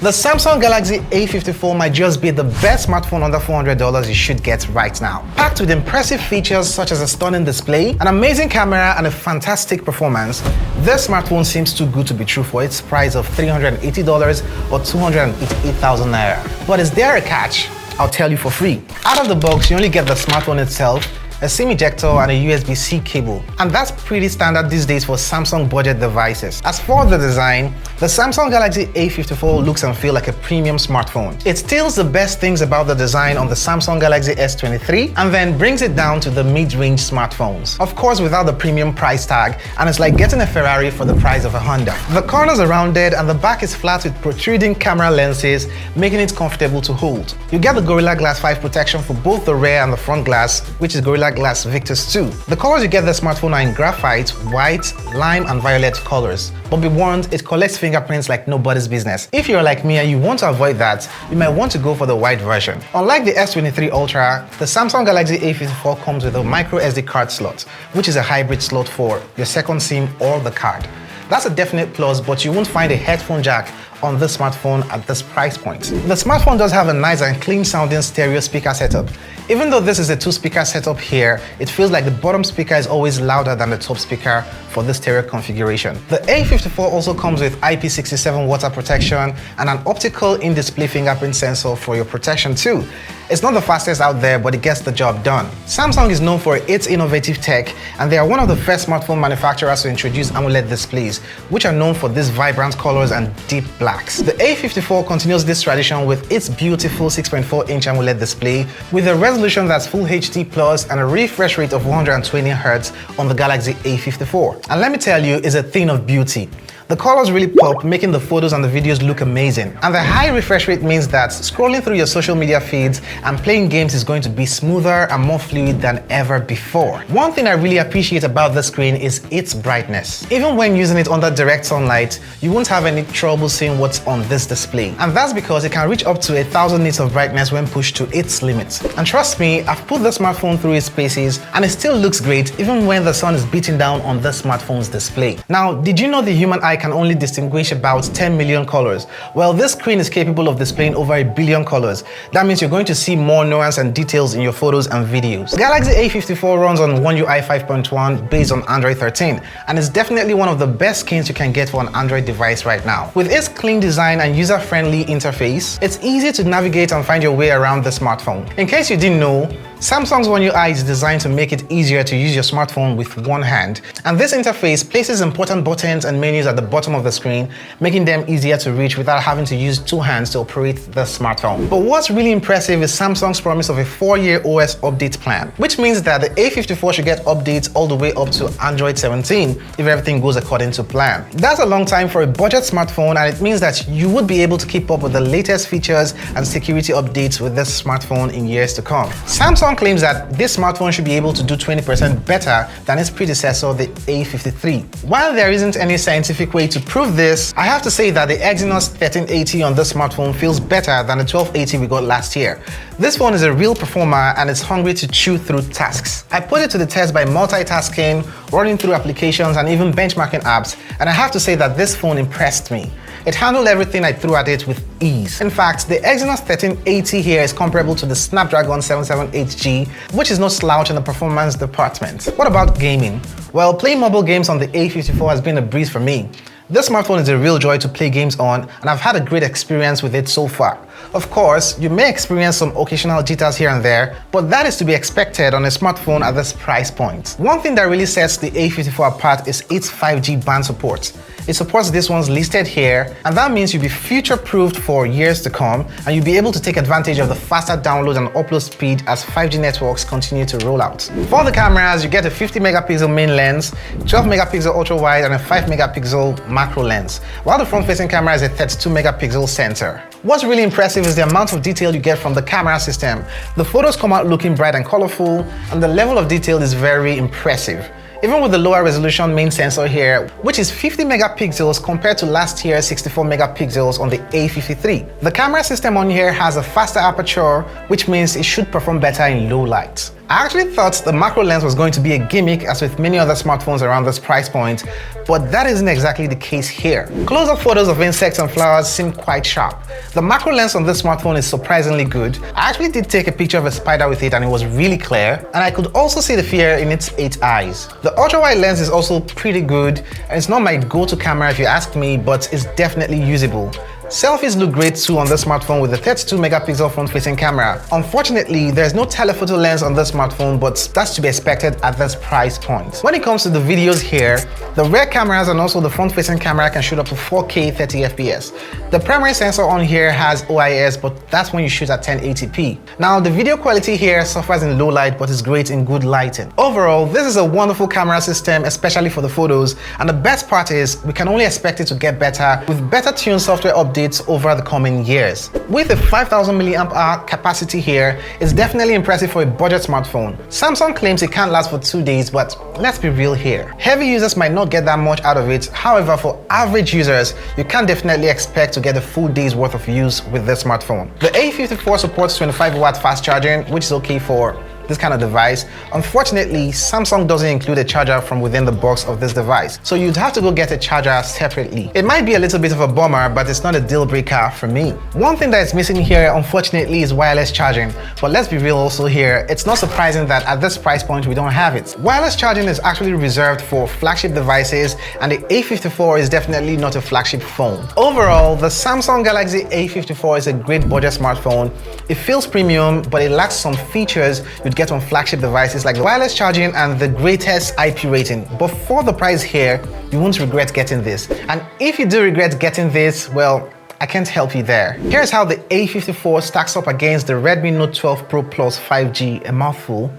The Samsung Galaxy A54 might just be the best smartphone under $400 you should get right now. Packed with impressive features such as a stunning display, an amazing camera, and a fantastic performance, this smartphone seems too good to be true for its price of $380 or 288,000 naira. But is there a catch? I'll tell you for free. Out of the box, you only get the smartphone itself, a SIM ejector, and a USB-C cable. And that's pretty standard these days for Samsung budget devices. As for the design, the Samsung Galaxy A54 looks and feels like a premium smartphone. It steals the best things about the design on the Samsung Galaxy S23 and then brings it down to the mid-range smartphones. Of course, without the premium price tag, and it's like getting a Ferrari for the price of a Honda. The corners are rounded and the back is flat with protruding camera lenses, making it comfortable to hold. You get the Gorilla Glass 5 protection for both the rear and the front glass, which is Gorilla Glass Victus 2. The colors you get the smartphone are in graphite, white, lime, and violet colors. But be warned, it collects fingerprints like nobody's business. If you're like me and you want to avoid that, you might want to go for the white version. Unlike the S23 Ultra, the Samsung Galaxy A54 comes with a micro SD card slot, which is a hybrid slot for your second SIM or the card. That's a definite plus, but you won't find a headphone jack on this smartphone at this price point. The smartphone does have a nice and clean sounding stereo speaker setup. Even though this is a two-speaker setup here, it feels like the bottom speaker is always louder than the top speaker for this stereo configuration. The A54 also comes with IP67 water protection and an optical in-display fingerprint sensor for your protection too. It's not the fastest out there, but it gets the job done. Samsung is known for its innovative tech, and they are one of the first smartphone manufacturers to introduce AMOLED displays, which are known for these vibrant colors and deep blacks. The A54 continues this tradition with its beautiful 6.4-inch AMOLED display with a resolution that's Full HD Plus and a refresh rate of 120 Hz on the Galaxy A54. And let me tell you, it's a thing of beauty. The colors really pop, making the photos and the videos look amazing. And the high refresh rate means that scrolling through your social media feeds and playing games is going to be smoother and more fluid than ever before. One thing I really appreciate about the screen is its brightness. Even when using it under direct sunlight, you won't have any trouble seeing what's on this display. And that's because it can reach up to 1000 nits of brightness when pushed to its limits. And trust me, I've put the smartphone through its paces and it still looks great even when the sun is beating down on the smartphone's display. Now, did you know the human eye can only distinguish about 10 million colors? Well, this screen is capable of displaying over 1 billion colors. That means you're going to see more nuance and details in your photos and videos. The Galaxy A54 runs on One UI 5.1 based on Android 13 and is definitely one of the best skins you can get for an Android device right now. With its clean design and user-friendly interface, it's easy to navigate and find your way around the smartphone. In case you didn't know, Samsung's One UI is designed to make it easier to use your smartphone with one hand, and this interface places important buttons and menus at the bottom of the screen, making them easier to reach without having to use two hands to operate the smartphone. But what's really impressive is Samsung's promise of a 4-year OS update plan, which means that the A54 should get updates all the way up to Android 17 if everything goes according to plan. That's a long time for a budget smartphone, and it means that you would be able to keep up with the latest features and security updates with this smartphone in years to come. Samsung claims that this smartphone should be able to do 20% better than its predecessor, the A53. While there isn't any scientific way to prove this, I have to say that the Exynos 1380 on this smartphone feels better than the 1280 we got last year. This phone is a real performer and it's hungry to chew through tasks. I put it to the test by multitasking, running through applications, and even benchmarking apps, and I have to say that this phone impressed me. It handled everything I threw at it with ease. In fact, the Exynos 1380 here is comparable to the Snapdragon 778G, which is no slouch in the performance department. What about gaming? Well, playing mobile games on the A54 has been a breeze for me. This smartphone is a real joy to play games on, and I've had a great experience with it so far. Of course, you may experience some occasional jitters here and there, but that is to be expected on a smartphone at this price point. One thing that really sets the A54 apart is its 5G band support. It supports this one's listed here, and that means you'll be future-proofed for years to come, and you'll be able to take advantage of the faster download and upload speed as 5G networks continue to roll out. For the cameras, you get a 50-megapixel main lens, 12-megapixel ultra-wide, and a 5-megapixel macro lens, while the front-facing camera is a 32-megapixel sensor. What's really impressive is the amount of detail you get from the camera system. The photos come out looking bright and colorful, and the level of detail is very impressive. Even with the lower resolution main sensor here, which is 50 megapixels compared to last year's 64 megapixels on the A53. The camera system on here has a faster aperture, which means it should perform better in low light. I actually thought the macro lens was going to be a gimmick as with many other smartphones around this price point, but that isn't exactly the case here. Close-up photos of insects and flowers seem quite sharp. The macro lens on this smartphone is surprisingly good. I actually did take a picture of a spider with it and it was really clear, and I could also see the fear in its 8 eyes. The ultra-wide lens is also pretty good, and it's not my go-to camera if you ask me, but it's definitely usable. Selfies look great too on this smartphone with the 32 megapixel front-facing camera. Unfortunately, there's no telephoto lens on this smartphone, but that's to be expected at this price point. When it comes to the videos here, the rear cameras and also the front-facing camera can shoot up to 4K 30 FPS. The primary sensor on here has OIS, but that's when you shoot at 1080p. Now, the video quality here suffers in low light, but is great in good lighting. Overall, this is a wonderful camera system, especially for the photos, and the best part is we can only expect it to get better with better tuned software updates over the coming years. With a 5000 mAh capacity here, it's definitely impressive for a budget smartphone. Samsung claims it can't last for 2 days, but let's be real here. Heavy users might not get that much out of it. However, for average users, you can definitely expect to get a full day's worth of use with this smartphone. The A54 supports 25-watt fast charging, which is okay for this kind of device. Unfortunately, Samsung doesn't include a charger from within the box of this device, so you'd have to go get a charger separately. It might be a little bit of a bummer, but it's not a deal breaker for me. One thing that is missing here, unfortunately, is wireless charging. But let's be real also here, it's not surprising that at this price point we don't have it. Wireless charging is actually reserved for flagship devices, and the A54 is definitely not a flagship phone. Overall, the Samsung Galaxy A54 is a great budget smartphone. It feels premium, but it lacks some features you'd get on flagship devices like the wireless charging and the greatest IP rating. But for the price here, you won't regret getting this. And if you do regret getting this, well, I can't help you there. Here's how the A54 stacks up against the Redmi Note 12 Pro Plus 5G, a mouthful.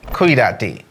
Call you that day.